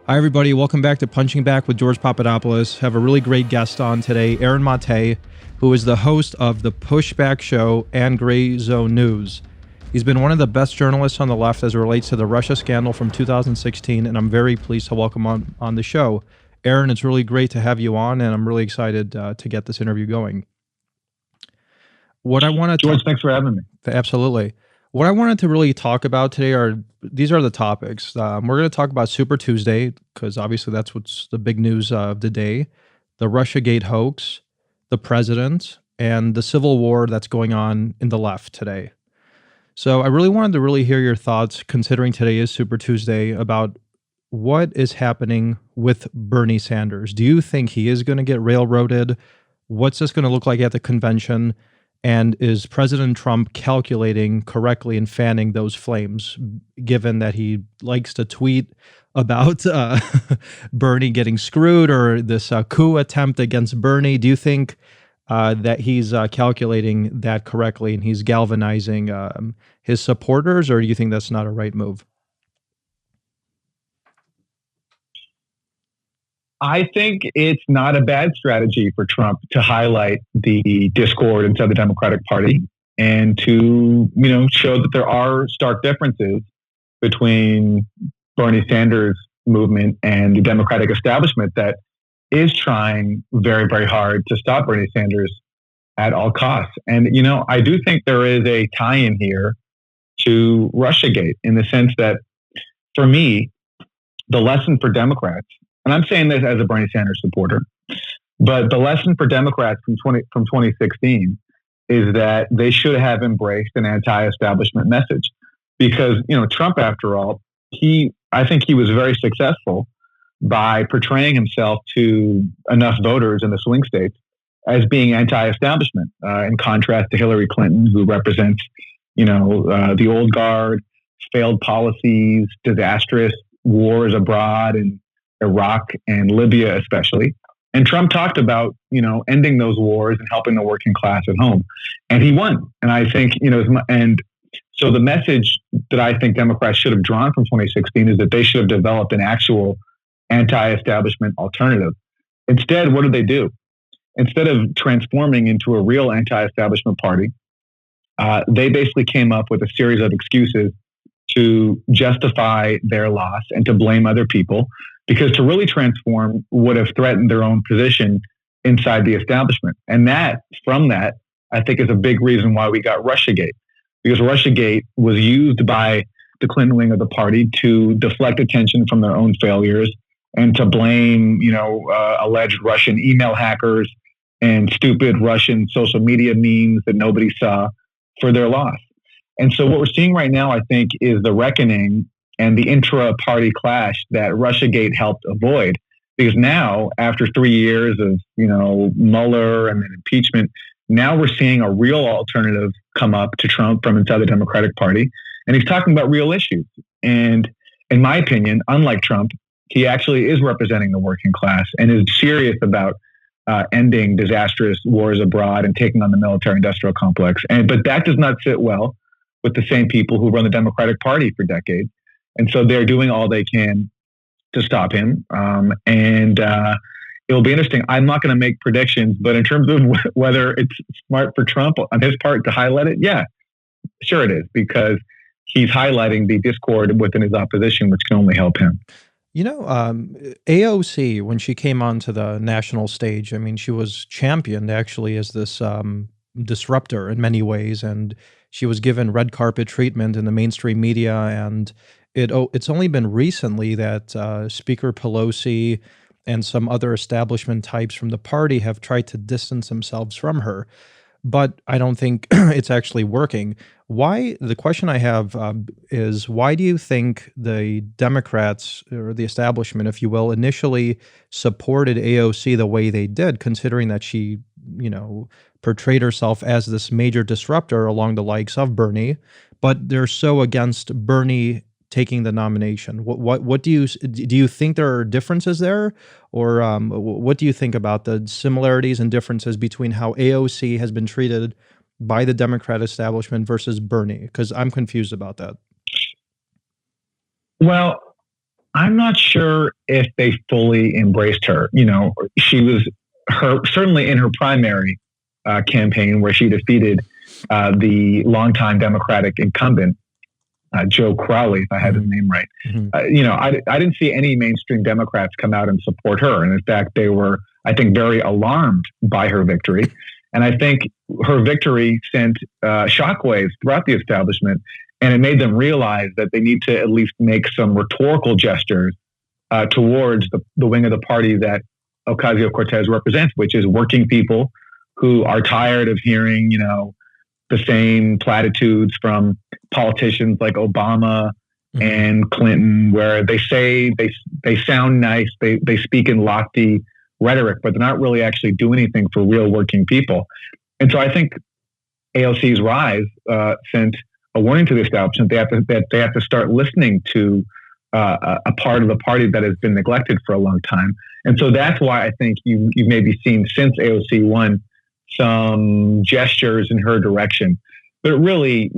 Hi, everybody. Welcome back to Punching Back with George Papadopoulos. Have a really great guest on today, Aaron MATÉ, who is the host of the Pushback Show and Gray Zone News. He's been one of the best journalists on the left as it relates to the Russia scandal from 2016, and I'm very pleased to welcome on the show. Aaron, it's really great to have you on, and I'm really excited to get this interview going. What I want to George, thanks for having me. Absolutely. What I wanted to really talk about today are these are the topics. We're going to talk about Super Tuesday because obviously that's what's the big news of the day, the Russiagate hoax, the president, and the civil war that's going on in the left today. So I really wanted to really hear your thoughts, considering today is Super Tuesday, about what is happening with Bernie Sanders. Do you think he is going to get railroaded? What's this going to look like at the convention? And is President Trump calculating correctly and fanning those flames, given that he likes to tweet about Bernie getting screwed or this coup attempt against Bernie? Do you think that he's calculating that correctly and he's galvanizing his supporters, or do you think that's not a right move? I think it's not a bad strategy for Trump to highlight the discord inside the Democratic Party and to, show that there are stark differences between Bernie Sanders' movement and the Democratic establishment that is trying very, very hard to stop Bernie Sanders at all costs. And, I do think there is a tie-in here to Russiagate in the sense that, for me, the lesson for Democrats, and I'm saying this as a Bernie Sanders supporter, but the lesson for Democrats from 2016 is that they should have embraced an anti-establishment message, because Trump, after all, I think he was very successful by portraying himself to enough voters in the swing states as being anti-establishment, in contrast to Hillary Clinton, who represents the old guard, failed policies, disastrous wars abroad, and Iraq and Libya especially. And Trump talked about, ending those wars and helping the working class at home. And he won. And I think, and so the message that I think Democrats should have drawn from 2016 is that they should have developed an actual anti-establishment alternative. Instead, what did they do? Instead of transforming into a real anti-establishment party, they basically came up with a series of excuses to justify their loss and to blame other people, because to really transform would have threatened their own position inside the establishment. And from that, I think is a big reason why we got Russiagate, because Russiagate was used by the Clinton wing of the party to deflect attention from their own failures and to blame, alleged Russian email hackers and stupid Russian social media memes that nobody saw for their loss. And so what we're seeing right now, I think, is the reckoning and the intra-party clash that Russiagate helped avoid. Because now, after 3 years of, Mueller and then impeachment, now we're seeing a real alternative come up to Trump from inside the Democratic Party. And he's talking about real issues. And in my opinion, unlike Trump, he actually is representing the working class and is serious about ending disastrous wars abroad and taking on the military-industrial complex. But that does not sit well with the same people who run the Democratic Party for decades. And so they're doing all they can to stop him. It'll be interesting. I'm not going to make predictions, but in terms of whether it's smart for Trump on his part to highlight it, yeah, sure it is, because he's highlighting the discord within his opposition, which can only help him. AOC, when she came onto the national stage, I mean, she was championed actually as this disruptor in many ways, and she was given red carpet treatment in the mainstream media. And it's only been recently that Speaker Pelosi and some other establishment types from the party have tried to distance themselves from her. But I don't think it's actually working. The question I have is, why do you think the Democrats, or the establishment, if you will, initially supported AOC the way they did, considering that she, portrayed herself as this major disruptor along the likes of Bernie, but they're so against Bernie taking the nomination? What do you think there are differences there, or what do you think about the similarities and differences between how AOC has been treated by the Democrat establishment versus Bernie? Because I'm confused about that. Well, I'm not sure if they fully embraced her. She was certainly in her primary campaign where she defeated the longtime Democratic incumbent, Joe Crowley, if I had his name right. I didn't see any mainstream Democrats come out and support her. And in fact, they were, I think, very alarmed by her victory. And I think her victory sent shockwaves throughout the establishment, and it made them realize that they need to at least make some rhetorical gestures towards the wing of the party that Ocasio-Cortez represents, which is working people who are tired of hearing, the same platitudes from politicians like Obama and Clinton, where they say they sound nice, they speak in lofty rhetoric, but they're not really actually doing anything for real working people. And so I think AOC's rise sent a warning to the establishment. They have to start listening to a part of the party that has been neglected for a long time. And so that's why I think you've maybe seen since AOC won some gestures in her direction. But really,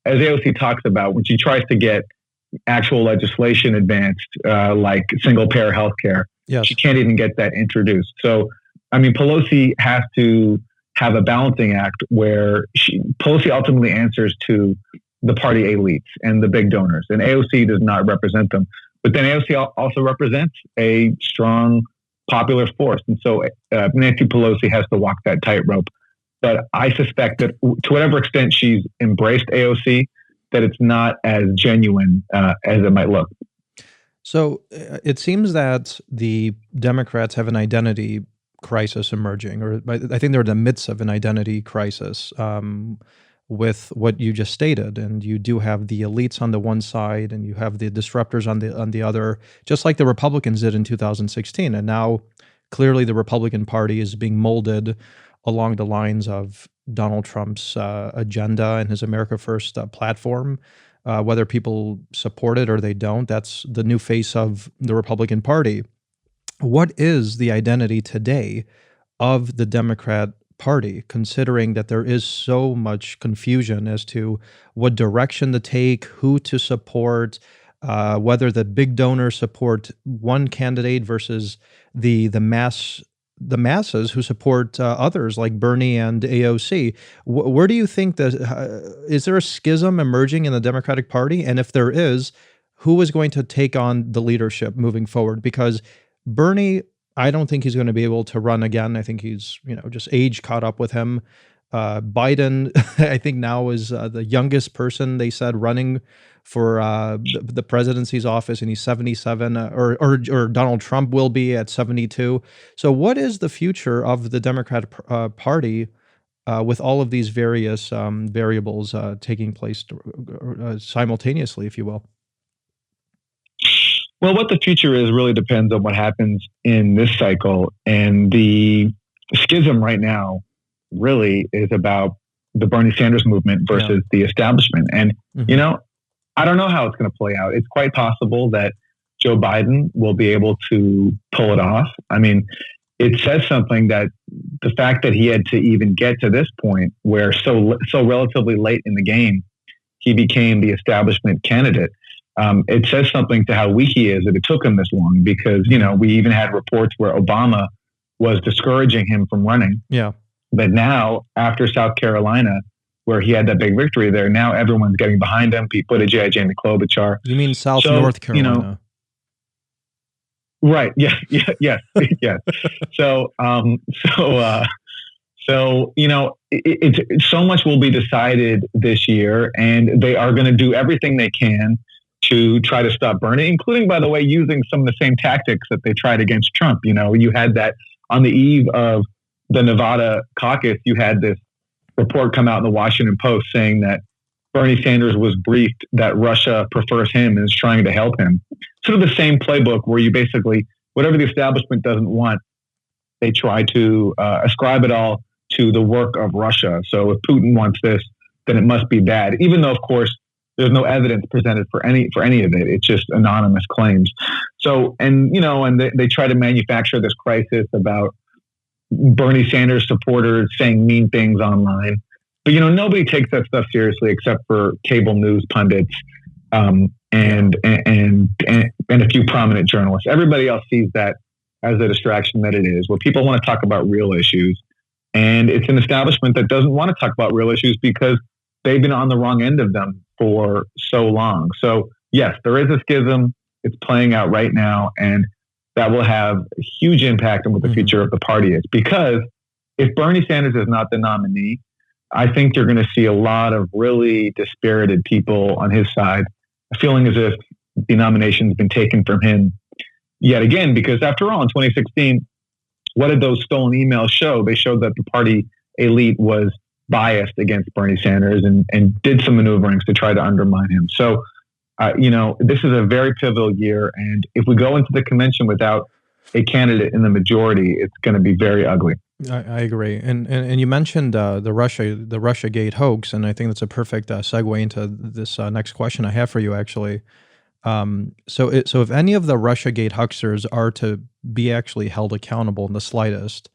as AOC talks about, when she tries to get actual legislation advanced, like single-payer healthcare, she can't even get that introduced. So, Pelosi has to have a balancing act where Pelosi ultimately answers to the party elites and the big donors, and AOC does not represent them. But then AOC also represents a strong popular force. And so Nancy Pelosi has to walk that tightrope. But I suspect that to whatever extent she's embraced AOC, that it's not as genuine as it might look. So it seems that the Democrats have an identity crisis emerging, or I think they're in the midst of an identity crisis with what you just stated. And you do have the elites on the one side, and you have the disruptors on the other, just like the Republicans did in 2016. And now clearly the Republican Party is being molded along the lines of Donald Trump's agenda and his America First platform. Whether people support it or they don't, that's the new face of the Republican Party. What is the identity today of the Democrat Party, considering that there is so much confusion as to what direction to take, who to support, whether the big donors support one candidate versus the masses who support others like Bernie and AOC. Where do you think that is there a schism emerging in the Democratic Party? And if there is, who is going to take on the leadership moving forward? Because Bernie, I don't think he's going to be able to run again. I think he's, just age caught up with him. Biden, I think now is the youngest person, they said, running for the presidency's office, and he's 77, or Donald Trump will be at 72. So what is the future of the Democratic Party with all of these various variables taking place simultaneously, if you will? Well, what the future is really depends on what happens in this cycle. And the schism right now really is about the Bernie Sanders movement versus the establishment. And, I don't know how it's going to play out. It's quite possible that Joe Biden will be able to pull it off. It says something that the fact that he had to even get to this point where so relatively late in the game, he became the establishment candidate. It says something to how weak he is that it took him this long, because, we even had reports where Obama was discouraging him from running. Yeah. But now, after South Carolina, where he had that big victory there, now everyone's getting behind him. Pete Buttigieg, Amy Klobuchar. You mean North Carolina? Right. Yeah. Yes. So it's so much will be decided this year, and they are going to do everything they can to try to stop Bernie, including, by the way, using some of the same tactics that they tried against Trump. You had that on the eve of the Nevada caucus, you had this report come out in the Washington Post saying that Bernie Sanders was briefed that Russia prefers him and is trying to help him. Sort of the same playbook where you basically, whatever the establishment doesn't want, they try to ascribe it all to the work of Russia. So if Putin wants this, then it must be bad, even though, of course, there's no evidence presented for any of it. It's just anonymous claims. So, and they try to manufacture this crisis about Bernie Sanders supporters saying mean things online. But, nobody takes that stuff seriously except for cable news pundits. And and a few prominent journalists. Everybody else sees that as a distraction that it is, where people want to talk about real issues. And it's an establishment that doesn't want to talk about real issues because they've been on the wrong end of them for so long. So yes, there is a schism. It's playing out right now, and that will have a huge impact on what the future of the party is. Because if Bernie Sanders is not the nominee, I think you're going to see a lot of really dispirited people on his side, feeling as if the nomination's been taken from him yet again. Because after all, in 2016, what did those stolen emails show? They showed that the party elite was biased against Bernie Sanders and did some maneuverings to try to undermine him. So, this is a very pivotal year. And if we go into the convention without a candidate in the majority, it's going to be very ugly. I agree, and you mentioned the Russiagate hoax, and I think that's a perfect segue into this next question I have for you. Actually, so if any of the Russiagate hucksters are to be actually held accountable in the slightest,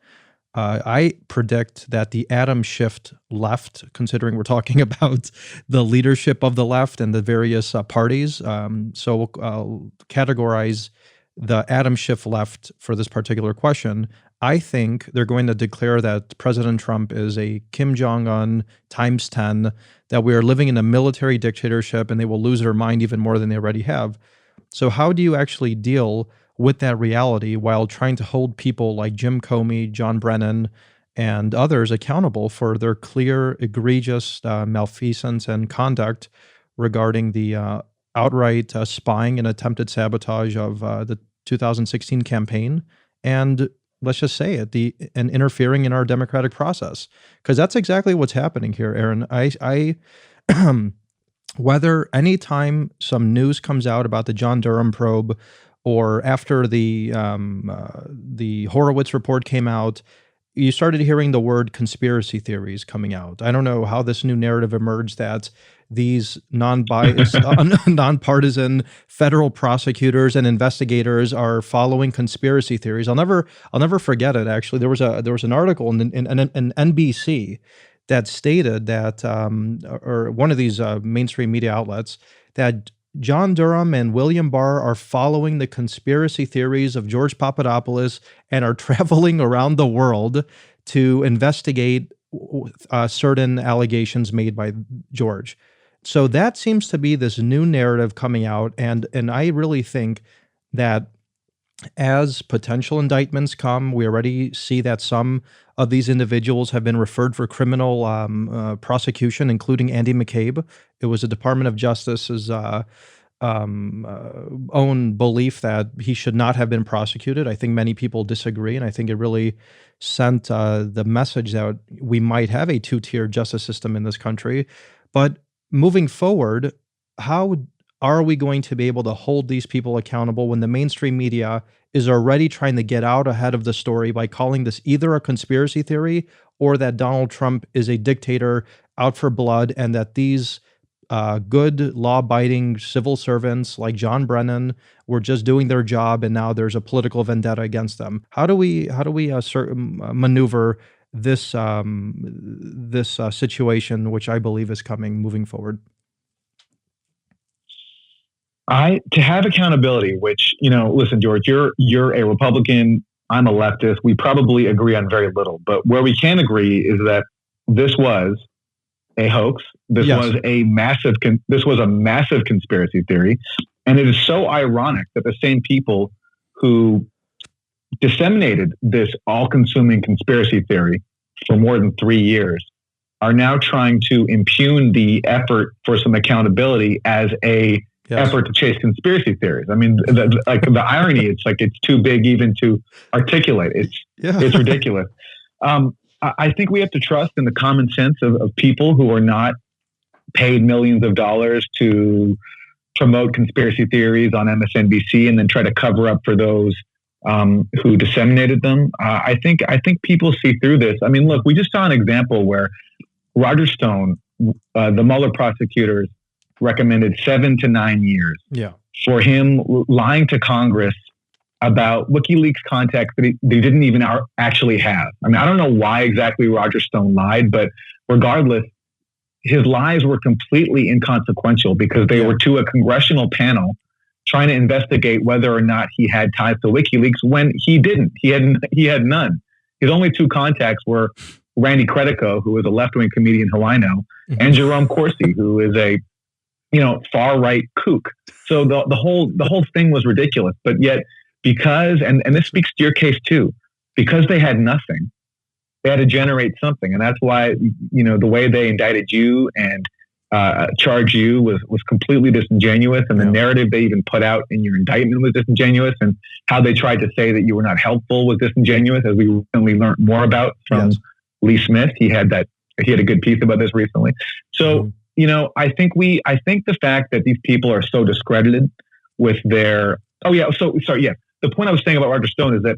I predict that the atom shift left, considering we're talking about the leadership of the left and the various parties, so we'll categorize the atom shift left for this particular question. I think they're going to declare that President Trump is a Kim Jong-un times 10, that we are living in a military dictatorship, and they will lose their mind even more than they already have. So how do you actually deal with that reality while trying to hold people like Jim Comey, John Brennan, and others accountable for their clear, egregious malfeasance and conduct regarding the outright spying and attempted sabotage of the 2016 campaign, and let's just say it, and interfering in our democratic process? Because that's exactly what's happening here, Aaron. I whether anytime some news comes out about the John Durham probe, or after the Horowitz report came out, you started hearing the word conspiracy theories coming out. I don't know how this new narrative emerged that these non-biased, nonpartisan federal prosecutors and investigators are following conspiracy theories. I'll never forget it. Actually, there was an article in NBC that stated that, or one of these mainstream media outlets, that John Durham and William Barr are following the conspiracy theories of George Papadopoulos and are traveling around the world to investigate certain allegations made by George. So that seems to be this new narrative coming out, and I really think that as potential indictments come, we already see that some of these individuals have been referred for criminal prosecution, including Andy McCabe. It was the Department of Justice's own belief that he should not have been prosecuted. I think many people disagree, and I think it really sent the message that we might have a two-tier justice system in this country. But moving forward, how are we going to be able to hold these people accountable when the mainstream media is already trying to get out ahead of the story by calling this either a conspiracy theory or that Donald Trump is a dictator out for blood, and that these good law-abiding civil servants like John Brennan were just doing their job, and now there's a political vendetta against them? How do we maneuver this situation, which I believe is coming moving forward? To have accountability, which, listen, George, you're a Republican, I'm a leftist. We probably agree on very little, but where we can agree is that this was a hoax. This was a massive conspiracy theory. And it is so ironic that the same people who disseminated this all-consuming conspiracy theory for more than 3 years are now trying to impugn the effort for some accountability as a effort to chase conspiracy theories. I mean, the irony, it's like it's too big even to articulate. It's ridiculous. I think we have to trust in the common sense of people who are not paid millions of dollars to promote conspiracy theories on MSNBC and then try to cover up for those who disseminated them. I think people see through this. I mean, look, we just saw an example where Roger Stone, the Mueller prosecutors, recommended 7 to 9 years for him lying to Congress about WikiLeaks contacts that they didn't even actually have. I mean, I don't know why exactly Roger Stone lied, but regardless, his lies were completely inconsequential because they were to a congressional panel trying to investigate whether or not he had ties to WikiLeaks when he didn't. He had none. His only two contacts were Randy Credico, who is a left-wing comedian who I know, and Jerome Corsi, who is a far-right kook. So the whole thing was ridiculous. But yet, because and this speaks to your case too, because they had nothing, they had to generate something, and that's why the way they indicted you and charged you was completely disingenuous, and the narrative they even put out in your indictment was disingenuous, and how they tried to say that you were not helpful was disingenuous, as we recently learned more about from Lee Smith. He had a good piece about this recently. So I think the fact that these people are so discredited with their the point I was saying about Roger Stone is that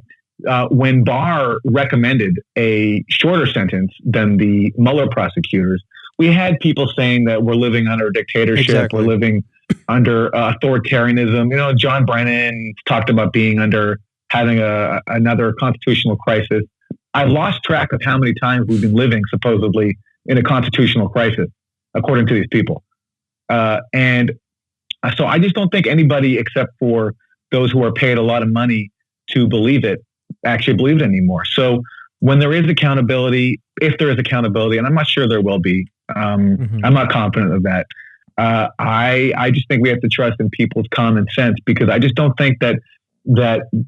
when Barr recommended a shorter sentence than the Mueller prosecutors, we had people saying that we're living under a dictatorship, we're living under authoritarianism. John Brennan talked about having another constitutional crisis. I've lost track of how many times we've been living supposedly in a constitutional crisis, according to these people. And so I just don't think anybody except for those who are paid a lot of money to believe it actually believe it anymore. So when there is accountability, if there is accountability, and I'm not sure there will be, I'm not confident of that. I just think we have to trust in people's common sense, because I just don't think that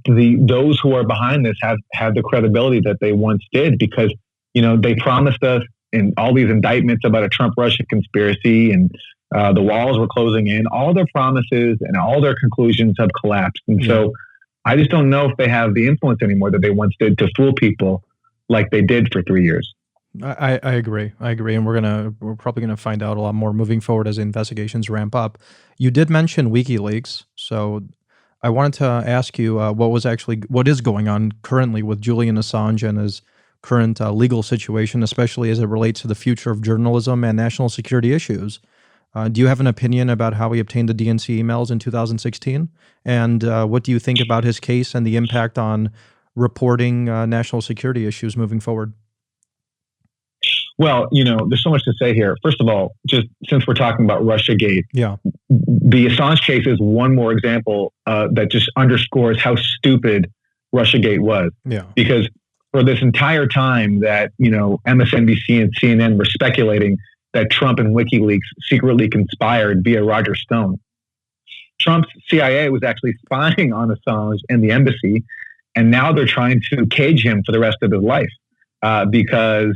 those who are behind this have the credibility that they once did, because they promised us in all these indictments about a Trump-Russia conspiracy, and the walls were closing in. All their promises and all their conclusions have collapsed, and so I just don't know if they have the influence anymore that they once did to fool people like they did for 3 years. I agree, and we're probably gonna find out a lot more moving forward as investigations ramp up. You did mention WikiLeaks, so I wanted to ask you what is going on currently with Julian Assange and his current legal situation, especially as it relates to the future of journalism and national security issues. Do you have an opinion about how he obtained the DNC emails in 2016? And what do you think about his case and the impact on reporting national security issues moving forward? Well, there's so much to say here. First of all, just since we're talking about Russiagate, the Assange case is one more example that just underscores how stupid Russiagate was. Yeah. Because for this entire time that, MSNBC and CNN were speculating that Trump and WikiLeaks secretly conspired via Roger Stone, Trump's CIA was actually spying on Assange and the embassy, and now they're trying to cage him for the rest of his life. Because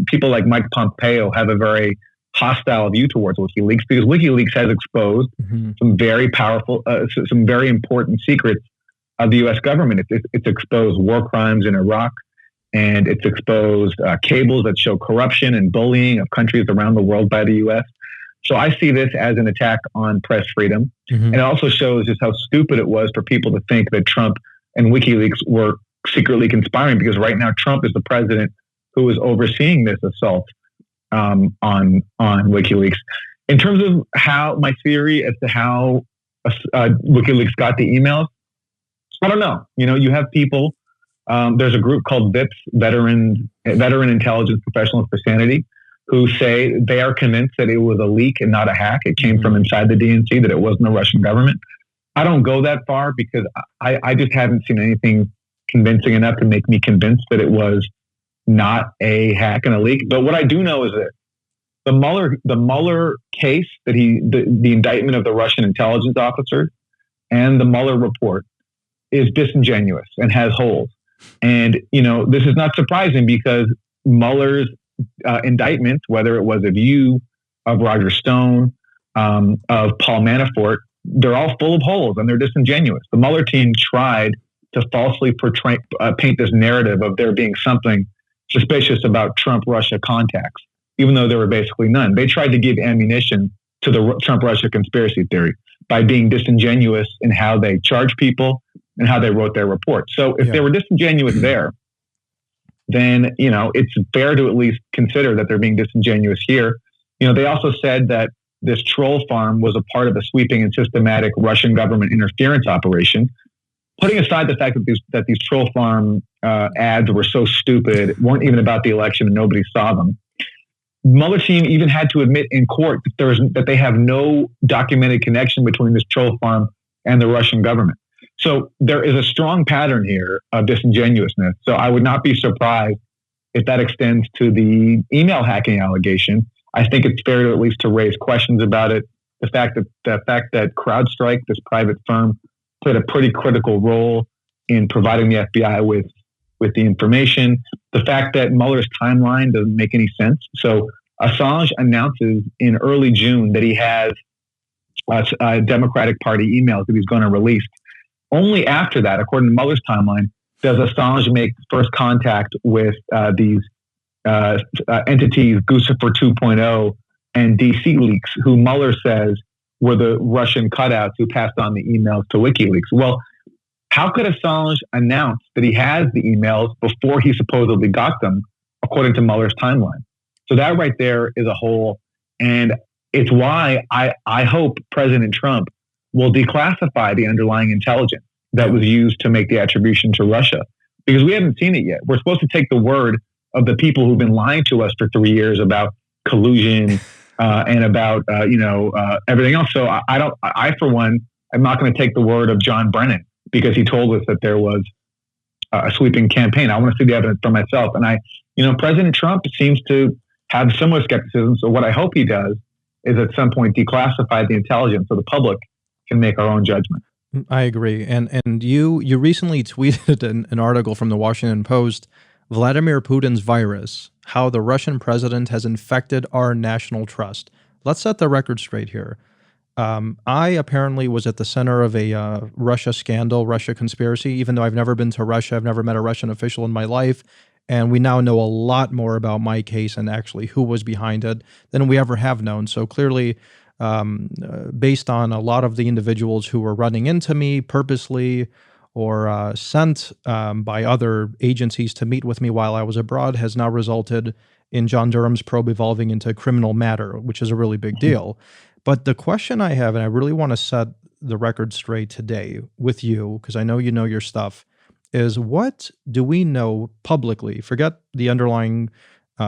people like Mike Pompeo have a very hostile view towards WikiLeaks, because WikiLeaks has exposed some very powerful, some very important secrets of the U.S. government. It's exposed war crimes in Iraq, and it's exposed cables that show corruption and bullying of countries around the world by the U.S. So I see this as an attack on press freedom. And it also shows just how stupid it was for people to think that Trump and WikiLeaks were secretly conspiring, because right now Trump is the president who is overseeing this assault on WikiLeaks. In terms of my theory as to how WikiLeaks got the emails, I don't know. You have people. There's a group called VIPS, Veteran Intelligence Professionals for Sanity, who say they are convinced that it was a leak and not a hack. It came from inside the DNC, that it wasn't the Russian government. I don't go that far, because I just haven't seen anything convincing enough to make me convinced that it was not a hack and a leak. But what I do know is that the Mueller case, that the indictment of the Russian intelligence officers and the Mueller report is disingenuous and has holes. And, this is not surprising, because Mueller's indictments, whether it was of you, of Roger Stone, of Paul Manafort, they're all full of holes and they're disingenuous. The Mueller team tried to falsely paint this narrative of there being something suspicious about Trump-Russia contacts, even though there were basically none. They tried to give ammunition to the Trump-Russia conspiracy theory by being disingenuous in how they charged people and how they wrote their report. So if they were disingenuous there, then, it's fair to at least consider that they're being disingenuous here. They also said that this troll farm was a part of a sweeping and systematic Russian government interference operation. Putting aside the fact that these troll farm ads were so stupid, weren't even about the election and nobody saw them, Mueller team even had to admit in court that they have no documented connection between this troll farm and the Russian government. So there is a strong pattern here of disingenuousness. So I would not be surprised if that extends to the email hacking allegation. I think it's fair to at least to raise questions about it. The fact that CrowdStrike, this private firm, played a pretty critical role in providing the FBI with the information. The fact that Mueller's timeline doesn't make any sense. So Assange announces in early June that he has Democratic Party emails that he's going to release. Only after that, according to Mueller's timeline, does Assange make first contact with these entities, Guccifer 2.0 and DC Leaks, who Mueller says were the Russian cutouts who passed on the emails to WikiLeaks. Well, how could Assange announce that he has the emails before he supposedly got them, according to Mueller's timeline? So that right there is a hole. And it's why I hope President Trump will declassify the underlying intelligence that was used to make the attribution to Russia, because we haven't seen it yet. We're supposed to take the word of the people who've been lying to us for 3 years about collusion and about everything else. So I for one, I'm not going to take the word of John Brennan because he told us that there was a sweeping campaign. I want to see the evidence for myself. And President Trump seems to have similar skepticism. So what I hope he does is at some point declassify the intelligence so the public can make our own judgment. I agree. And you recently tweeted an article from the Washington Post, Vladimir Putin's virus, how the Russian president has infected our national trust. Let's set the record straight here. I apparently was at the center of a Russia scandal, Russia conspiracy, even though I've never been to Russia. I've never met a Russian official in my life. And we now know a lot more about my case and actually who was behind it than we ever have known. So clearly, based on a lot of the individuals who were running into me purposely or sent by other agencies to meet with me while I was abroad, has now resulted in John Durham's probe evolving into criminal matter, which is a really big deal. But the question I have, and I really want to set the record straight today with you, because I know you know your stuff, is what do we know publicly? Forget the underlying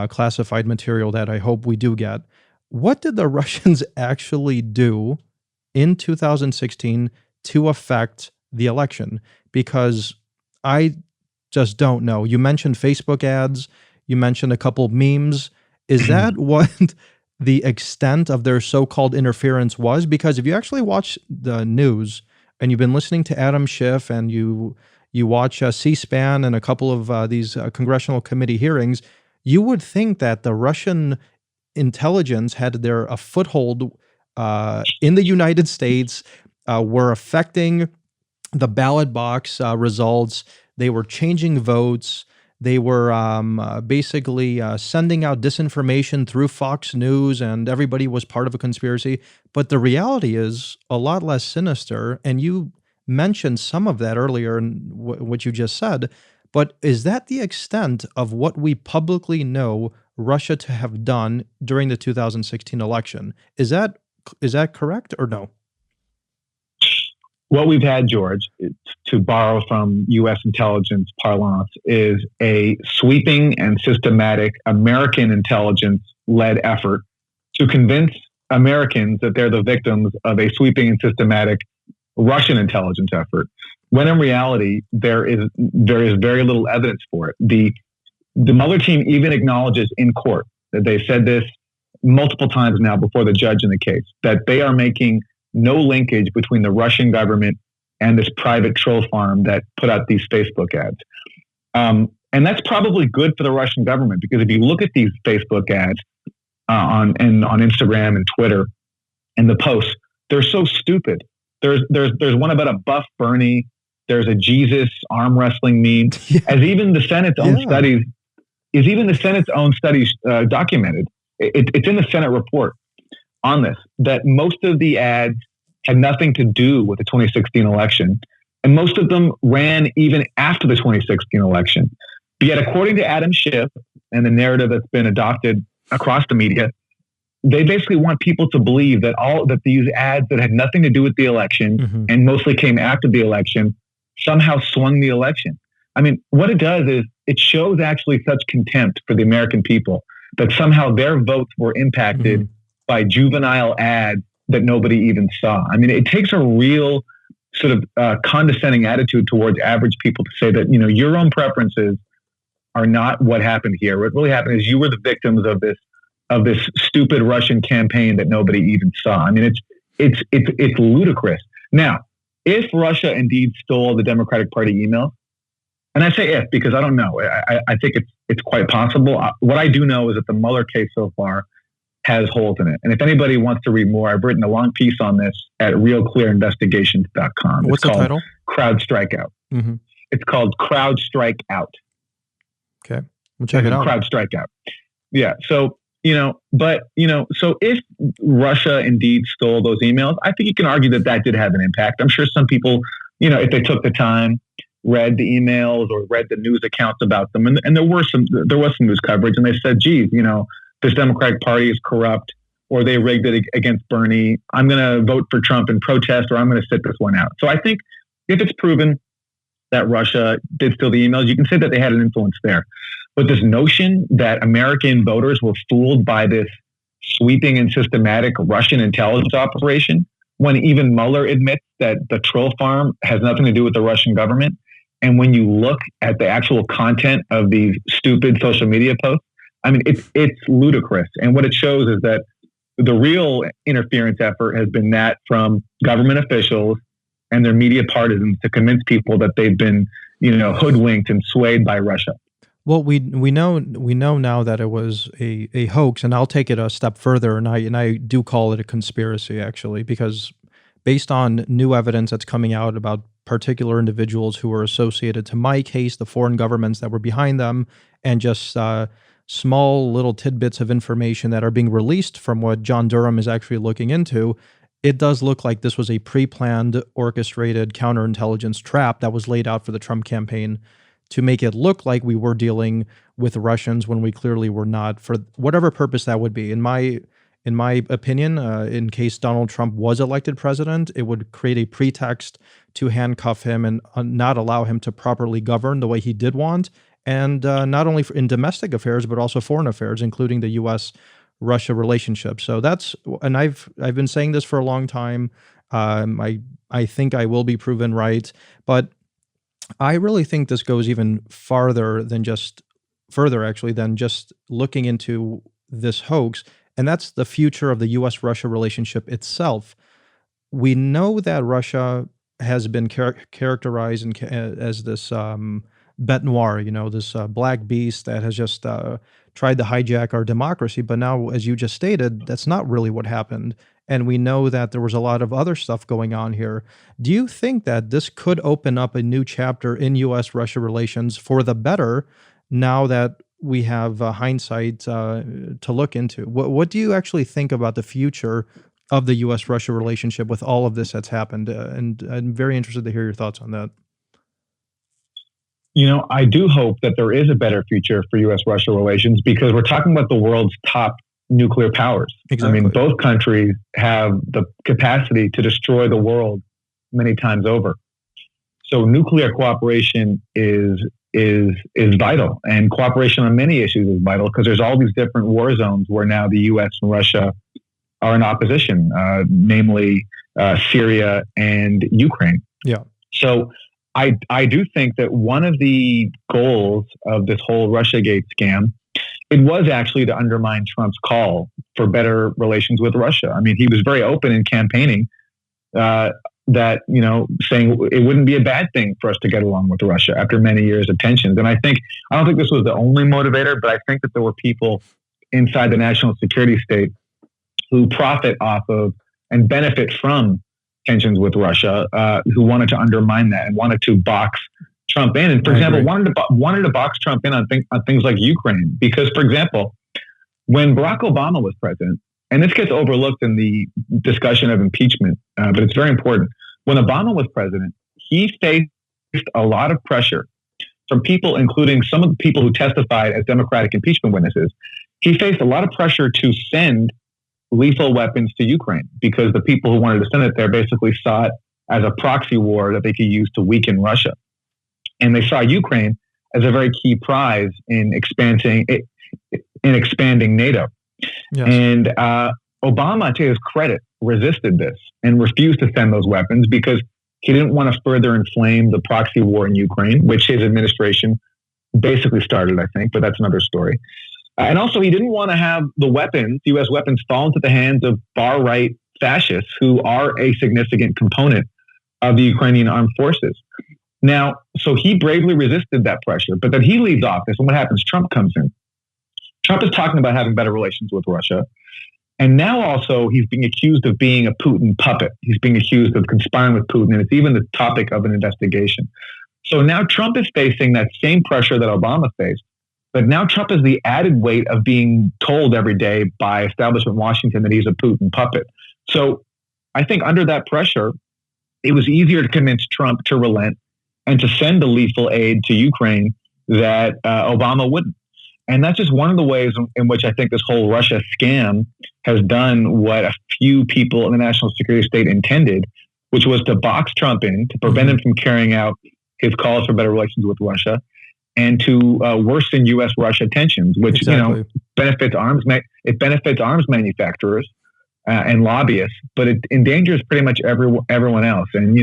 classified material that I hope we do get. What did the Russians actually do in 2016 to affect the election? Because I just don't know. You mentioned Facebook ads. You mentioned a couple memes. Is that what the extent of their so-called interference was? Because if you actually watch the news and you've been listening to Adam Schiff and you watch C-SPAN and a couple of these congressional committee hearings, you would think that the Russian intelligence had a foothold in the United States, were affecting the ballot box results. They were changing votes. They were basically sending out disinformation through Fox News, and everybody was part of a conspiracy. But the reality is a lot less sinister, and you mentioned some of that earlier in what you just said. But is that the extent of what we publicly know Russia to have done during the 2016 election? Is that correct or no? What we've had, George, to borrow from U.S. intelligence parlance, is a sweeping and systematic American intelligence-led effort to convince Americans that they're the victims of a sweeping and systematic Russian intelligence effort, when in reality there is very little evidence for it. The Mueller team even acknowledges in court that they said this multiple times now before the judge in the case, that they are making no linkage between the Russian government and this private troll farm that put out these Facebook ads. And that's probably good for the Russian government, because if you look at these Facebook ads on Instagram and Twitter and the posts, they're so stupid. There's one about a buff Bernie. There's a Jesus arm wrestling meme. As even the Senate's own studies, documented. It's in the Senate report on this, that most of the ads had nothing to do with the 2016 election, and most of them ran even after the 2016 election. But yet, according to Adam Schiff and the narrative that's been adopted across the media, they basically want people to believe that these ads that had nothing to do with the election and mostly came after the election somehow swung the election. I mean, what it does is it shows actually such contempt for the American people that somehow their votes were impacted by juvenile ads that nobody even saw. I mean, it takes a real sort of condescending attitude towards average people to say that, your own preferences are not what happened here. What really happened is you were the victims of this stupid Russian campaign that nobody even saw. I mean, it's ludicrous. Now, if Russia indeed stole the Democratic Party emails, and I say if because I don't know, I think it's quite possible. What I do know is that the Mueller case so far has holes in it. And if anybody wants to read more, I've written a long piece on this at realclearinvestigations.com. What's the title? Crowd Strikeout. Mm-hmm. It's called Crowd Strikeout. Okay. We'll check it out. Crowd Strikeout. Yeah. So, so if Russia indeed stole those emails, I think you can argue that did have an impact. I'm sure some people, if they took the time, read the emails or read the news accounts about them, and there was some news coverage, and they said, geez, this Democratic Party is corrupt, or they rigged it against Bernie. I'm going to vote for Trump in protest, or I'm going to sit this one out. So I think if it's proven that Russia did steal the emails, you can say that they had an influence there. But this notion that American voters were fooled by this sweeping and systematic Russian intelligence operation, when even Mueller admits that the troll farm has nothing to do with the Russian government, and when you look at the actual content of these stupid social media posts, I mean, it's ludicrous. And what it shows is that the real interference effort has been that from government officials and their media partisans to convince people that they've been, hoodwinked and swayed by Russia. Well, we know now that it was a hoax, and I'll take it a step further, and I do call it a conspiracy, actually, because based on new evidence that's coming out about particular individuals who were associated to my case, the foreign governments that were behind them, and just small little tidbits of information that are being released from what John Durham is actually looking into, it does look like this was a pre-planned, orchestrated counterintelligence trap that was laid out for the Trump campaign to make it look like we were dealing with Russians when we clearly were not, for whatever purpose that would be. In my opinion, in case Donald Trump was elected president, it would create a pretext to handcuff him and not allow him to properly govern the way he did want, and not only in domestic affairs, but also foreign affairs, including the U.S.-Russia relationship. So and I've been saying this for a long time. I think I will be proven right, but I really think this goes even further than just looking into this hoax, and that's the future of the U.S.-Russia relationship itself. We know that Russia has been characterized as this bête noire, this black beast that has just tried to hijack our democracy. But now, as you just stated, that's not really what happened. And we know that there was a lot of other stuff going on here. Do you think that this could open up a new chapter in U.S.-Russia relations for the better now that we have hindsight to look into? What do you actually think about the future of the U.S.-Russia relationship with all of this that's happened? And I'm very interested to hear your thoughts on that. I do hope that there is a better future for U.S.-Russia relations, because we're talking about the world's top nuclear powers. Exactly. I mean, both countries have the capacity to destroy the world many times over. So nuclear cooperation is vital, and cooperation on many issues is vital, because there's all these different war zones where now the U.S. and Russia are in opposition, namely Syria and Ukraine. Yeah. So I do think that one of the goals of this whole Russiagate scam, it was actually to undermine Trump's call for better relations with Russia. I mean, he was very open in campaigning that, saying it wouldn't be a bad thing for us to get along with Russia after many years of tensions. And I don't think this was the only motivator, but I think that there were people inside the national security state who profit off of and benefit from tensions with Russia, who wanted to undermine that and wanted to box Trump in. And for example, wanted to box Trump in on things like Ukraine. Because, for example, when Barack Obama was president, and this gets overlooked in the discussion of impeachment, but it's very important. When Obama was president, he faced a lot of pressure from people, including some of the people who testified as Democratic impeachment witnesses. He faced a lot of pressure to send lethal weapons to Ukraine, because the people who wanted to send it there basically saw it as a proxy war that they could use to weaken Russia. And they saw Ukraine as a very key prize in expanding in expanding NATO. Yes. And Obama, to his credit, resisted this and refused to send those weapons because he didn't want to further inflame the proxy war in Ukraine, which his administration basically started, I think, but that's another story. And also, he didn't want to have the weapons, U.S. weapons, fall into the hands of far-right fascists who are a significant component of the Ukrainian armed forces. Now, so he bravely resisted that pressure, but then he leaves office, and what happens? Trump comes in. Trump is talking about having better relations with Russia. And now also he's being accused of being a Putin puppet. He's being accused of conspiring with Putin, and it's even the topic of an investigation. So now Trump is facing that same pressure that Obama faced, but now Trump has the added weight of being told every day by establishment Washington that he's a Putin puppet. So I think under that pressure, it was easier to convince Trump to relent and to send the lethal aid to Ukraine that Obama wouldn't. And that's just one of the ways in which I think this whole Russia scam has done what a few people in the national security state intended, which was to box Trump in, to prevent him from carrying out his calls for better relations with Russia, and to worsen U.S.-Russia tensions, which benefits arms manufacturers and lobbyists, but it endangers pretty much everyone else. And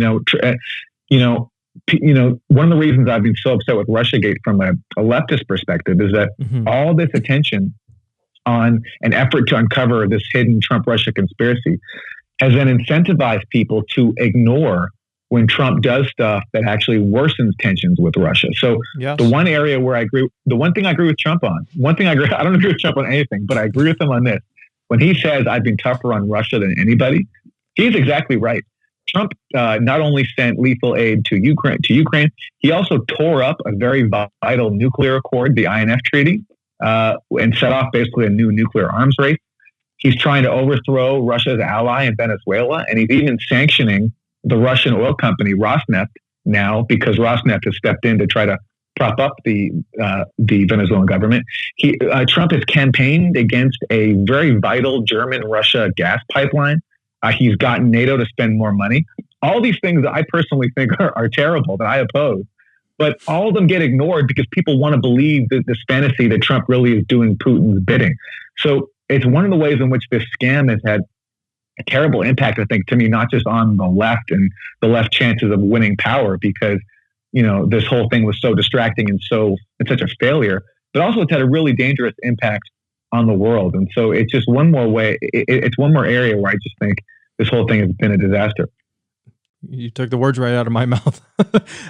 one of the reasons I've been so upset with Russiagate from a leftist perspective is that all this attention on an effort to uncover this hidden Trump-Russia conspiracy has then incentivized people to ignore when Trump does stuff that actually worsens tensions with Russia. So the one area where the one thing I agree with Trump on, I don't agree with Trump on anything, but I agree with him on this. When he says I've been tougher on Russia than anybody, he's exactly right. Trump not only sent lethal aid to Ukraine, he also tore up a very vital nuclear accord, the INF Treaty, and set off basically a new nuclear arms race. He's trying to overthrow Russia's ally in Venezuela, and he's even sanctioning the Russian oil company Rosneft now because Rosneft has stepped in to try to prop up the Venezuelan government. Trump has campaigned against a very vital German-Russia gas pipeline. He's gotten NATO to spend more money. All these things that I personally think are terrible, that I oppose, but all of them get ignored because people want to believe that this fantasy that Trump really is doing Putin's bidding. So it's one of the ways in which this scam has had a terrible impact, I think, to me, not just on the left and the left chances of winning power because, this whole thing was so distracting and such a failure, but also it's had a really dangerous impact on the world. And so it's just one more way. It's one more area where I just think this whole thing has been a disaster. You took the words right out of my mouth.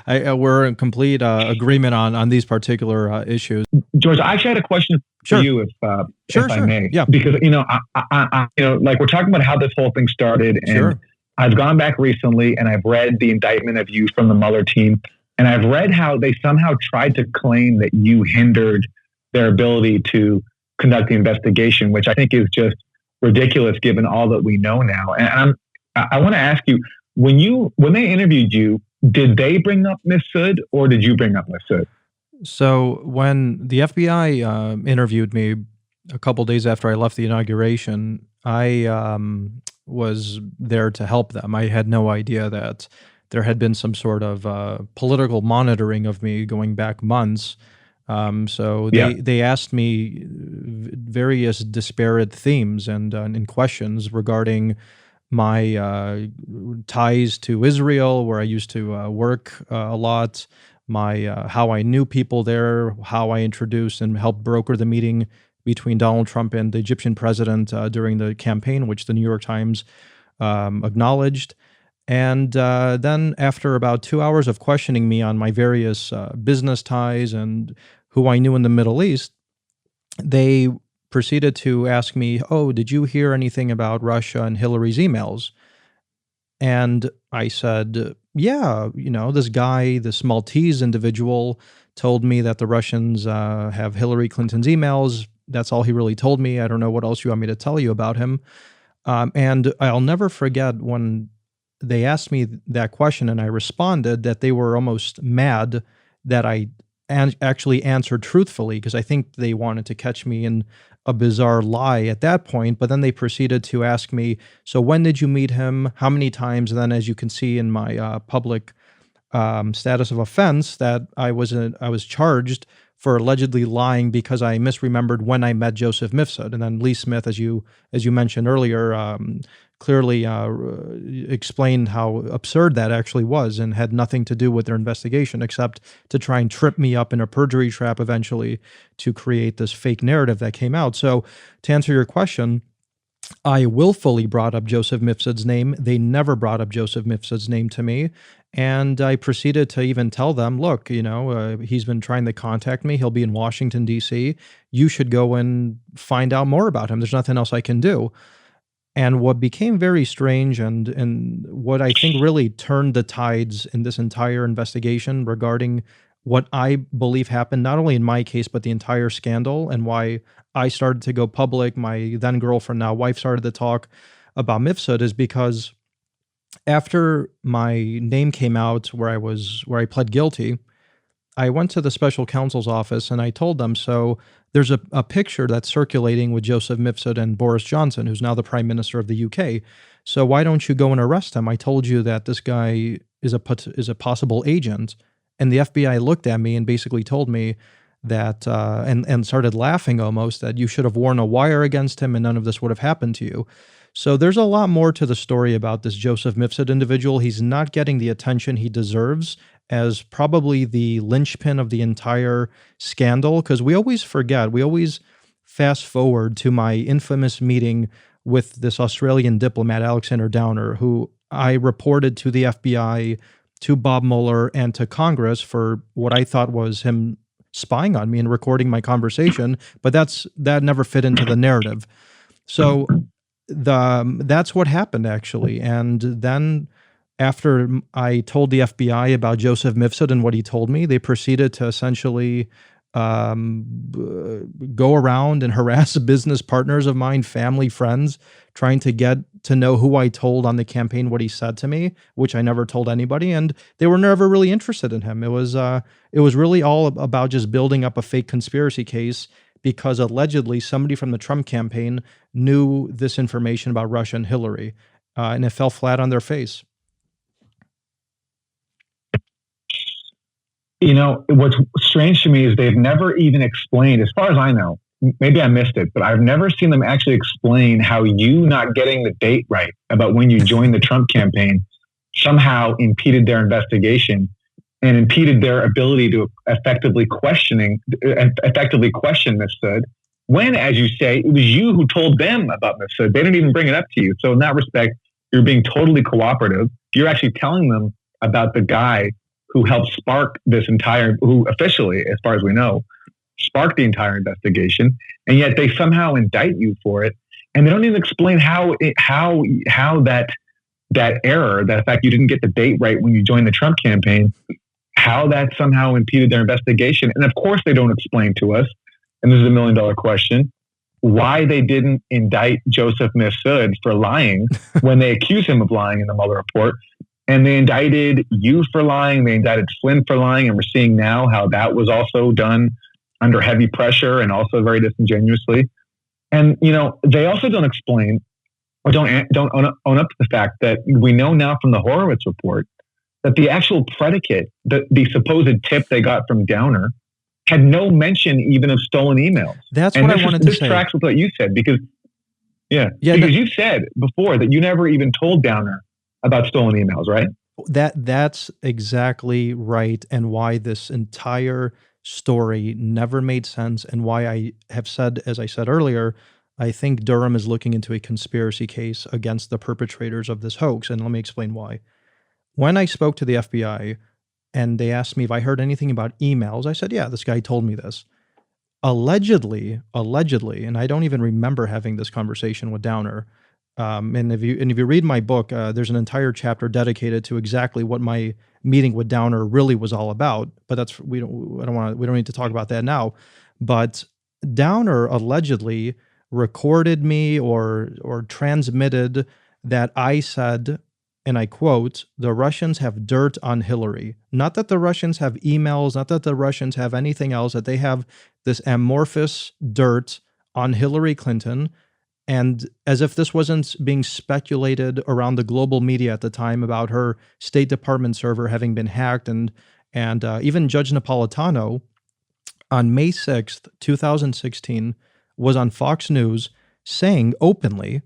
We're in complete agreement on these particular issues. George, I actually had a question for you, if I may. Yeah. Because like we're talking about how this whole thing started, and I've gone back recently and I've read the indictment of you from the Mueller team, and I've read how they somehow tried to claim that you hindered their ability to conduct the investigation, which I think is just ridiculous given all that we know now. And I want to ask you, when they interviewed you, did they bring up Miss Sood or did you bring up Miss Sood? So when the FBI interviewed me a couple days after I left the inauguration, I was there to help them. I had no idea that there had been some sort of political monitoring of me going back months. So they asked me various disparate themes and questions regarding my ties to Israel, where I used to work a lot, my how I knew people there, how I introduced and helped broker the meeting between Donald Trump and the Egyptian president during the campaign, which the New York Times acknowledged. And then after about 2 hours of questioning me on my various business ties and who I knew in the Middle East, they proceeded to ask me, oh, did you hear anything about Russia and Hillary's emails? And I said, yeah, this guy, this Maltese individual told me that the Russians have Hillary Clinton's emails. That's all he really told me. I don't know what else you want me to tell you about him. And I'll never forget when they asked me that question and I responded that they were almost mad that I actually answered truthfully, because I think they wanted to catch me in a bizarre lie at that point. But then they proceeded to ask me, so when did you meet him? How many times? And then, as you can see in my public status of offense, that I was charged for allegedly lying because I misremembered when I met Joseph Mifsud. And then Lee Smith, as you mentioned earlier, clearly explained how absurd that actually was and had nothing to do with their investigation except to try and trip me up in a perjury trap eventually to create this fake narrative that came out. So to answer your question, I willfully brought up Joseph Mifsud's name. They never brought up Joseph Mifsud's name to me. And I proceeded to even tell them, look, he's been trying to contact me. He'll be in Washington, D.C. You should go and find out more about him. There's nothing else I can do. And what became very strange and what I think really turned the tides in this entire investigation regarding what I believe happened, not only in my case, but the entire scandal, and why I started to go public, my then girlfriend, now wife, started to talk about Mifsud, is because after my name came out where I pled guilty, I went to the special counsel's office and I told them, so there's a picture that's circulating with Joseph Mifsud and Boris Johnson, who's now the Prime Minister of the UK. So why don't you go and arrest him? I told you that this guy is a possible agent. And the FBI looked at me and basically told me that, and started laughing almost, that you should have worn a wire against him and none of this would have happened to you. So there's a lot more to the story about this Joseph Mifsud individual. He's not getting the attention he deserves as probably the linchpin of the entire scandal, because we always forget, we always fast forward to my infamous meeting with this Australian diplomat, Alexander Downer, who I reported to the FBI, to Bob Mueller, and to Congress for what I thought was him spying on me and recording my conversation, but that never fit into the narrative. So that's what happened, actually. And then after I told the FBI about Joseph Mifsud and what he told me, they proceeded to essentially go around and harass business partners of mine, family, friends, trying to get to know who I told on the campaign what he said to me, which I never told anybody, and they were never really interested in him. It was really all about just building up a fake conspiracy case because allegedly somebody from the Trump campaign knew this information about Russia and Hillary, and it fell flat on their face. What's strange to me is they've never even explained, as far as I know, maybe I missed it, but I've never seen them actually explain how you not getting the date right about when you joined the Trump campaign somehow impeded their investigation and impeded their ability to effectively question Mifsud, when, as you say, it was you who told them about Mifsud. They didn't even bring it up to you. So in that respect, you're being totally cooperative. You're actually telling them about the guy who helped spark who officially, as far as we know, sparked the entire investigation, and yet they somehow indict you for it, and they don't even explain how that error, that fact you didn't get the date right when you joined the Trump campaign, how that somehow impeded their investigation. And of course, they don't explain to us, and this is $1 million question, why they didn't indict Joseph Mifsud for lying when they accuse him of lying in the Mueller report. And they indicted you for lying. They indicted Flynn for lying. And we're seeing now how that was also done under heavy pressure and also very disingenuously. And, they also don't explain or don't own up to the fact that we know now from the Horowitz report that the actual predicate, the supposed tip they got from Downer, had no mention even of stolen emails. That's what I wanted to say. This tracks with what you said because you said before that you never even told Downer about stolen emails, right? That's exactly right, and why this entire story never made sense, and why I have said, as I said earlier, I think Durham is looking into a conspiracy case against the perpetrators of this hoax, and let me explain why. When I spoke to the FBI, and they asked me if I heard anything about emails, I said, yeah, this guy told me this. Allegedly, and I don't even remember having this conversation with Downer, and if you read my book, there's an entire chapter dedicated to exactly what my meeting with Downer really was all about. But we don't need to talk about that now. But Downer allegedly recorded me or transmitted that I said, and I quote, "The Russians have dirt on Hillary." Not that the Russians have emails, not that the Russians have anything else, that they have this amorphous dirt on Hillary Clinton. And as if this wasn't being speculated around the global media at the time about her State Department server having been hacked, and even Judge Napolitano on May 6th, 2016, was on Fox News saying openly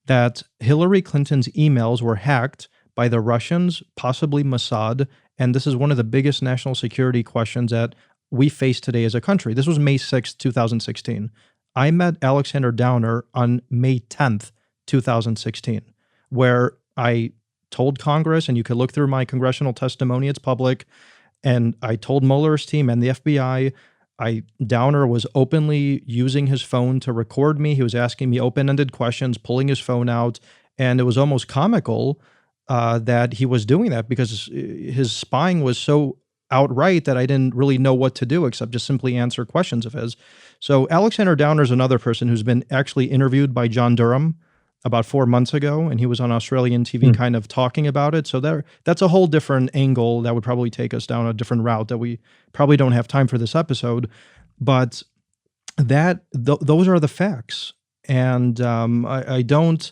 that Hillary Clinton's emails were hacked by the Russians, possibly Mossad, and this is one of the biggest national security questions that we face today as a country. This was May 6th, 2016. I met Alexander Downer on May 10th, 2016, where I told Congress, and you can look through my congressional testimony, it's public, and I told Mueller's team and the FBI, Downer was openly using his phone to record me. He was asking me open-ended questions, pulling his phone out, and it was almost comical that he was doing that because his spying was so outright that I didn't really know what to do except just simply answer questions of his. So Alexander Downer is another person who's been actually interviewed by John Durham about 4 months ago, and he was on Australian TV kind of talking about it. So that's a whole different angle that would probably take us down a different route that we probably don't have time for this episode. But those are the facts. And I don't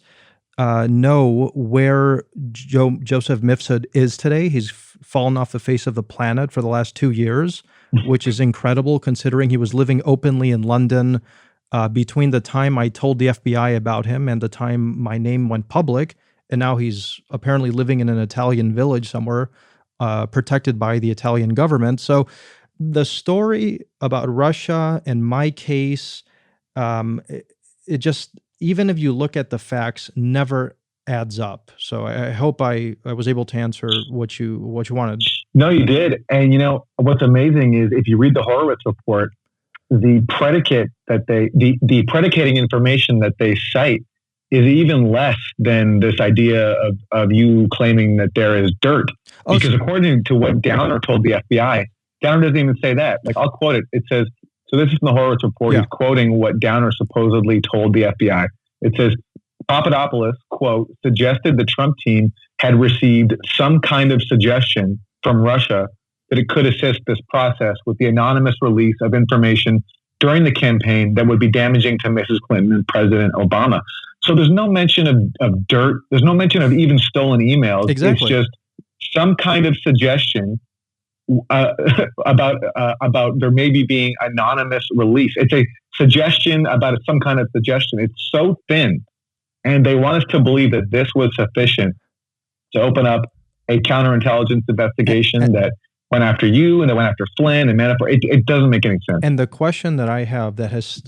know where Joseph Mifsud is today. He's fallen off the face of the planet for the last 2 years, which is incredible considering he was living openly in London between the time I told the FBI about him and the time my name went public. And now he's apparently living in an Italian village somewhere, protected by the Italian government. So the story about Russia and my case, it just, even if you look at the facts, never adds up. So I hope I was able to answer what you wanted. No, you did. And what's amazing is if you read the Horowitz report, the predicating information that they cite is even less than this idea of you claiming that there is dirt. Because according to what Downer told the FBI, Downer doesn't even say that. Like, I'll quote it. It says, so this is from the Horowitz report. Yeah. He's quoting what Downer supposedly told the FBI. It says, Papadopoulos, quote, suggested the Trump team had received some kind of suggestion from Russia that it could assist this process with the anonymous release of information during the campaign that would be damaging to Mrs. Clinton and President Obama. So there's no mention of dirt. There's no mention of even stolen emails. Exactly. It's just some kind of suggestion about there maybe being anonymous release. It's a suggestion about some kind of suggestion. It's so thin. And they want us to believe that this was sufficient to open up a counterintelligence investigation that went after you and they went after Flynn and Manafort. It doesn't make any sense. And the question that I have that has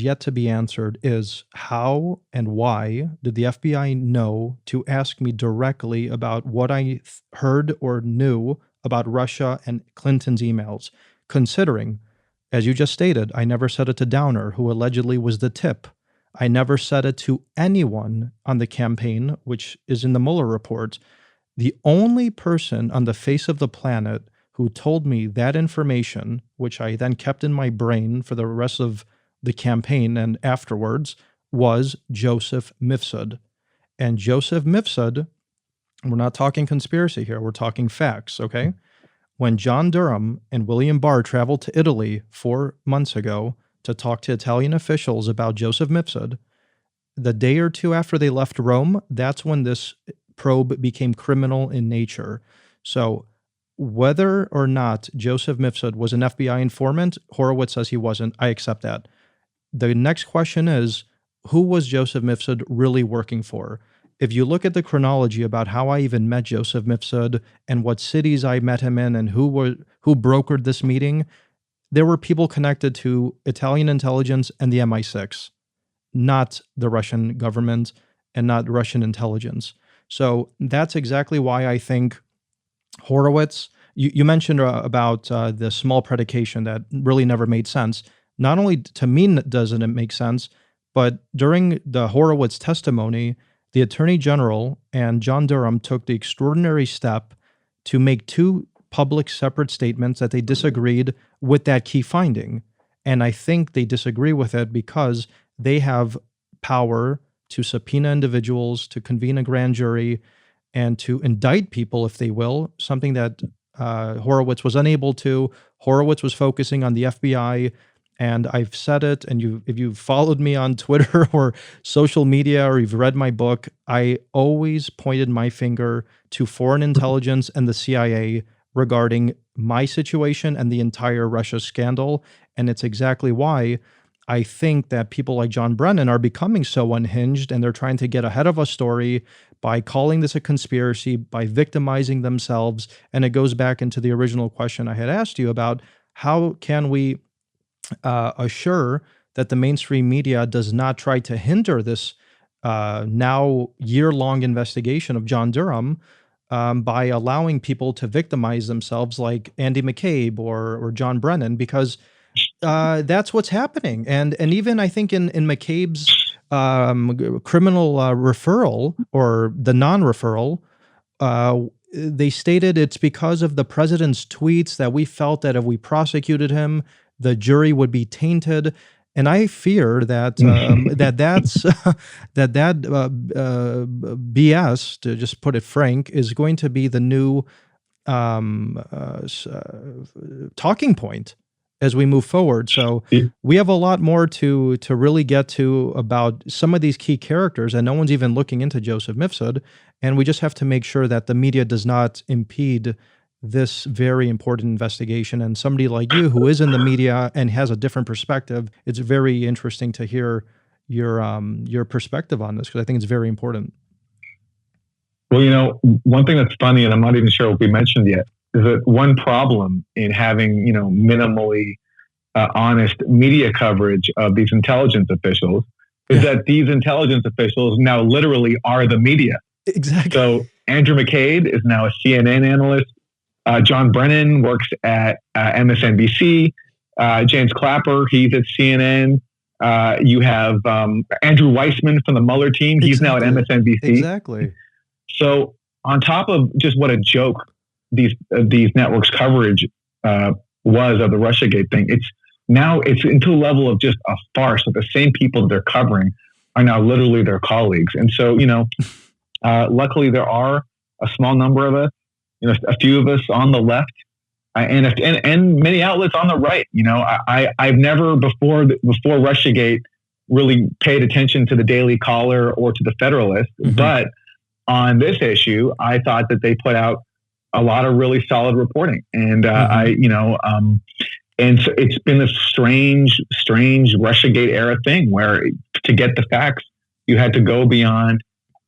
yet to be answered is how and why did the FBI know to ask me directly about what I heard or knew about Russia and Clinton's emails, considering, as you just stated, I never said it to Downer, who allegedly was the tip. I never said it to anyone on the campaign, which is in the Mueller report. The only person on the face of the planet who told me that information, which I then kept in my brain for the rest of the campaign and afterwards, was Joseph Mifsud. And Joseph Mifsud, we're not talking conspiracy here, we're talking facts, okay? When John Durham and William Barr traveled to Italy 4 months ago to talk to Italian officials about Joseph Mifsud, the day or two after they left Rome, that's when this probe became criminal in nature. So whether or not Joseph Mifsud was an FBI informant, Horowitz says he wasn't. I accept that. The next question is, who was Joseph Mifsud really working for? If you look at the chronology about how I even met Joseph Mifsud and what cities I met him in and who brokered this meeting, there were people connected to Italian intelligence and the MI6, not the Russian government and not Russian intelligence. So that's exactly why I think Horowitz, you mentioned about the small predication that really never made sense. Not only to me doesn't it make sense, but during the Horowitz testimony, the Attorney General and John Durham took the extraordinary step to make two public separate statements that they disagreed with that key finding. And I think they disagree with it because they have power to subpoena individuals, to convene a grand jury, and to indict people, if they will, something that Horowitz was unable to. Horowitz was focusing on the FBI, and I've said it, and if you've followed me on Twitter or social media or you've read my book, I always pointed my finger to foreign intelligence and the CIA regarding my situation and the entire Russia scandal. And it's exactly why I think that people like John Brennan are becoming so unhinged, and they're trying to get ahead of a story by calling this a conspiracy, by victimizing themselves. And it goes back into the original question I had asked you about how can we assure that the mainstream media does not try to hinder this now year-long investigation of John Durham by allowing people to victimize themselves like Andy McCabe or John Brennan, because that's what's happening. And even I think in McCabe's criminal referral, or the non-referral, they stated it's because of the president's tweets that we felt that if we prosecuted him, the jury would be tainted. And I fear that that's BS, to just put it frank, is going to be the new talking point as we move forward. So we have a lot more to really get to about some of these key characters, and no one's even looking into Joseph Mifsud. And we just have to make sure that the media does not impede this very important investigation. And somebody like you, who is in the media and has a different perspective, it's very interesting to hear your perspective on this, because I think it's very important. Well, one thing that's funny, and I'm not even sure what we mentioned yet, is that one problem in having, minimally honest media coverage of these intelligence officials is that these intelligence officials now literally are the media. Exactly. So Andrew McCabe is now a CNN analyst. John Brennan works at MSNBC. James Clapper, he's at CNN. You have Andrew Weissman from the Mueller team. He's now at MSNBC. Exactly. So on top of just what a joke these networks' coverage was of the Russiagate thing, it's into a level of just a farce that the same people that they're covering are now literally their colleagues. And so, luckily there are a small number of us, a few of us on the left, and many outlets on the right. I've never before Russiagate really paid attention to the Daily Caller or to the Federalist, but on this issue, I thought that they put out a lot of really solid reporting, and and so it's been a strange Russiagate era thing where to get the facts, you had to go beyond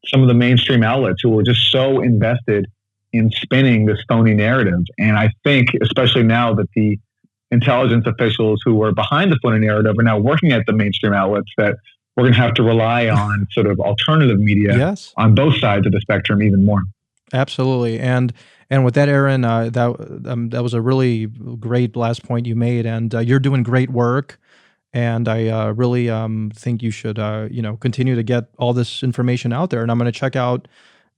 some of the mainstream outlets who were just so invested in spinning this phony narrative. And I think, especially now that the intelligence officials who were behind the phony narrative are now working at the mainstream outlets, that we're going to have to rely on sort of alternative media on both sides of the spectrum even more. Absolutely. And with that, Aaron, that was a really great last point you made, and you're doing great work. And I really think you should, continue to get all this information out there. And I'm going to check out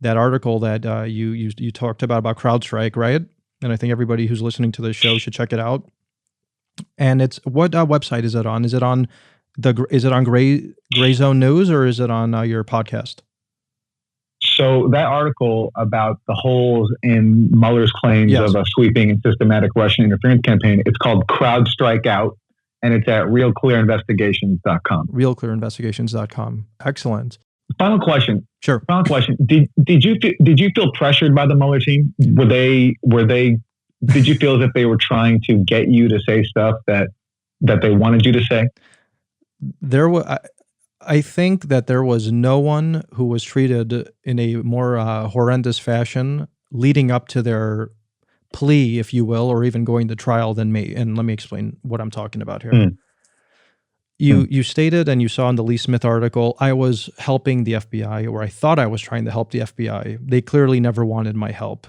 that article that you talked about CrowdStrike, right? And I think everybody who's listening to this show should check it out. And it's what website is it on? Is it on Gray Zone News, or is it on your podcast? So that article about the holes in Mueller's claims of a sweeping and systematic Russian interference campaign, it's called CrowdStrike Out, and it's at realclearinvestigations.com. Realclearinvestigations.com. Excellent. Final question. Sure. Final question. Did you feel pressured by the Mueller team? Did you feel as if they were trying to get you to say stuff that they wanted you to say? I think that there was no one who was treated in a more horrendous fashion leading up to their plea, if you will, or even going to trial than me. And let me explain what I'm talking about here. You stated, and you saw in the Lee Smith article, I was helping the FBI, or I thought I was trying to help the FBI. They clearly never wanted my help.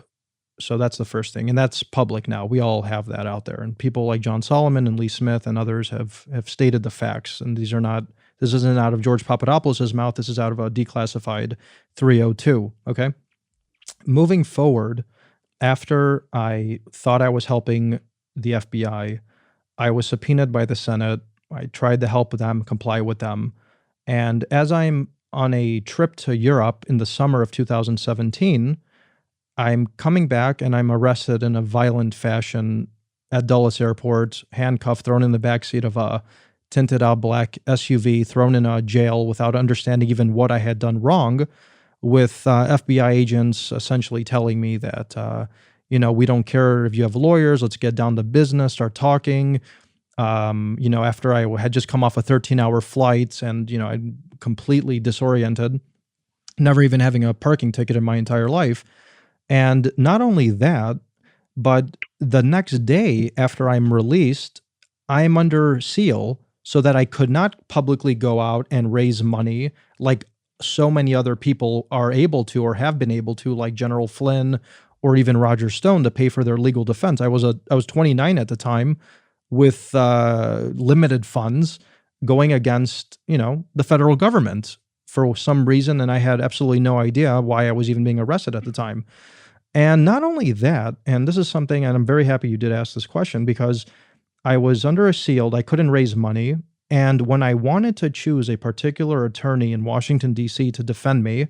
So that's the first thing. And that's public now. We all have that out there. And people like John Solomon and Lee Smith and others have stated the facts. And this isn't out of George Papadopoulos' mouth. This is out of a declassified 302. Okay. Moving forward, after I thought I was helping the FBI, I was subpoenaed by the Senate. I tried to help them, comply with them. And as I'm on a trip to Europe in the summer of 2017, I'm coming back and I'm arrested in a violent fashion at Dulles Airport, handcuffed, thrown in the backseat of a tinted out black SUV, thrown in a jail without understanding even what I had done wrong, with FBI agents essentially telling me that, We don't care if you have lawyers. Let's get down to business, start talking. After I had just come off a 13-hour flight and, I'm completely disoriented, never even having a parking ticket in my entire life. And not only that, but the next day after I'm released, I'm under seal so that I could not publicly go out and raise money like so many other people are able to or have been able to, like General Flynn or even Roger Stone, to pay for their legal defense. I was 29 at the time with limited funds going against, the federal government for some reason, and I had absolutely no idea why I was even being arrested at the time. And not only that, and this is something, and I'm very happy you did ask this question, because I was under a seal, I couldn't raise money, and when I wanted to choose a particular attorney in Washington, D.C. to defend me,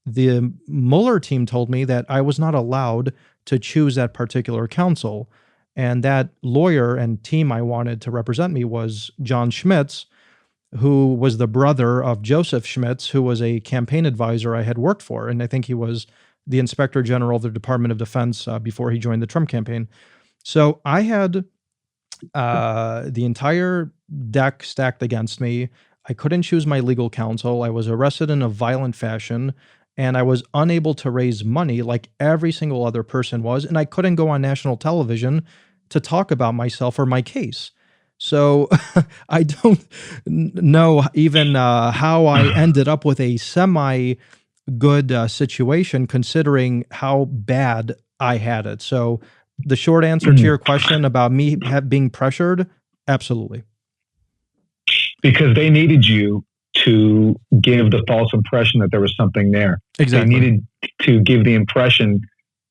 the Mueller team told me that I was not allowed to choose that particular counsel. And that lawyer and team I wanted to represent me was John Schmitz, who was the brother of Joseph Schmitz, who was a campaign advisor I had worked for. And I think he was the Inspector General of the Department of Defense before he joined the Trump campaign. So I had the entire deck stacked against me. I couldn't choose my legal counsel. I was arrested in a violent fashion, and I was unable to raise money like every single other person was. And I couldn't go on national television to talk about myself or my case. So I don't know even how I ended up with a semi-good situation, considering how bad I had it. So the short answer to your question about me being pressured, absolutely. Because they needed you to give the false impression that there was something there. Exactly. They needed to give the impression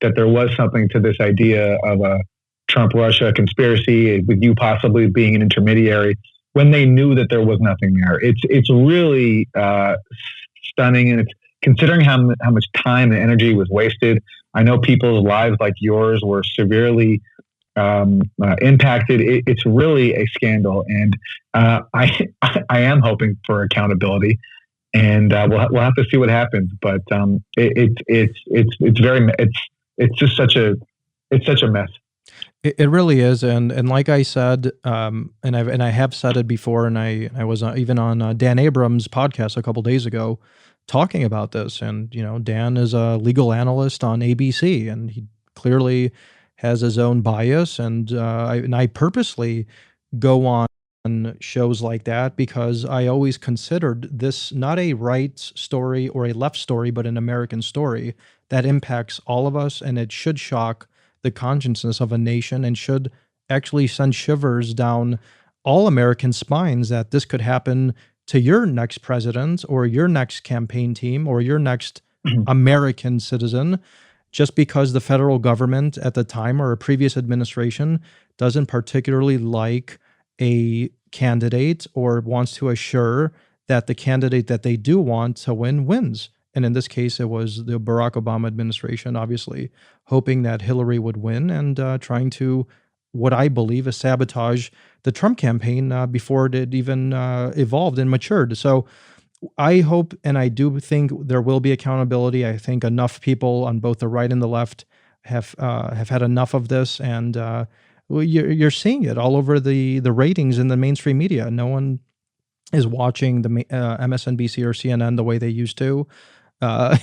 that there was something to this idea of a Trump-Russia conspiracy, with you possibly being an intermediary, when they knew that there was nothing there. It's really stunning, and it's considering how much time and energy was wasted. I know people's lives like yours were severely impacted. It's really a scandal, and I am hoping for accountability, and we'll have to see what happens. But it's just such a mess. It really is, and like I said, and I have said it before, and I was even on Dan Abrams' podcast a couple days ago talking about this. And Dan is a legal analyst on ABC, and he clearly has his own bias. And I purposely go on shows like that because I always considered this not a right story or a left story, but an American story that impacts all of us, and it should shock the consciousness of a nation and should actually send shivers down all American spines that this could happen to your next president or your next campaign team or your next American citizen, just because the federal government at the time or a previous administration doesn't particularly like a candidate or wants to assure that the candidate that they do want to win wins. And in this case, it was the Barack Obama administration, obviously hoping that Hillary would win and trying to, what I believe, is sabotage the Trump campaign before it even evolved and matured. So I hope, and I do think there will be accountability. I think enough people on both the right and the left have had enough of this, and you're seeing it all over the ratings in the mainstream media. No one is watching the MSNBC or CNN the way they used to.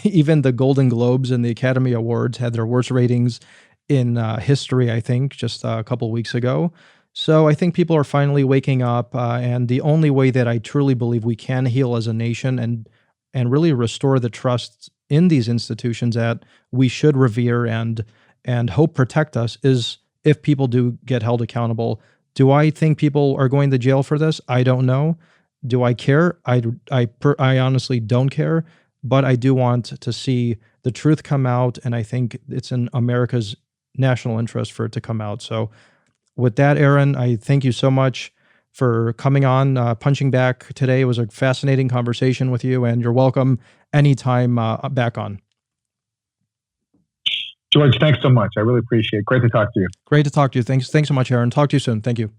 Even the Golden Globes and the Academy Awards had their worst ratings in history, I think, just a couple weeks ago. So I think people are finally waking up, and the only way that I truly believe we can heal as a nation and really restore the trust in these institutions that we should revere and hope protect us is if people do get held accountable. Do I think people are going to jail for this? I don't know. Do I care? I honestly don't care. But I do want to see the truth come out, and I think it's in America's national interest for it to come out. So with that, Aaron, I thank you so much for coming on, punching back today. It was a fascinating conversation with you, and you're welcome anytime back on. George, thanks so much. I really appreciate it. Great to talk to you. Great to talk to you. Thanks so much, Aaron. Talk to you soon. Thank you.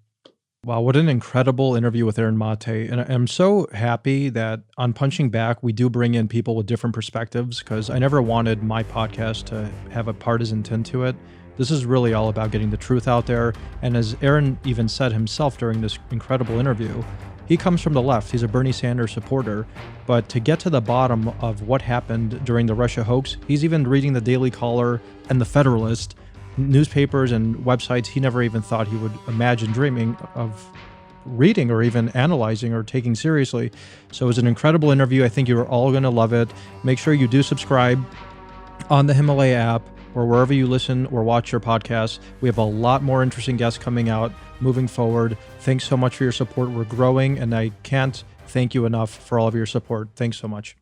Wow, what an incredible interview with Aaron MATÉ. And I'm so happy that on Punching Back, we do bring in people with different perspectives, because I never wanted my podcast to have a partisan tint to it. This is really all about getting the truth out there. And as Aaron even said himself during this incredible interview, he comes from the left. He's a Bernie Sanders supporter. But to get to the bottom of what happened during the Russia hoax, he's even reading the Daily Caller and the Federalist, newspapers and websites he never even thought he would imagine dreaming of reading or even analyzing or taking seriously. So it was an incredible interview. I think you're all going to love it. Make sure you do subscribe on the Himalaya app or wherever you listen or watch your podcasts. We have a lot more interesting guests coming out moving forward. Thanks so much for your support. We're growing, and I can't thank you enough for all of your support. Thanks so much.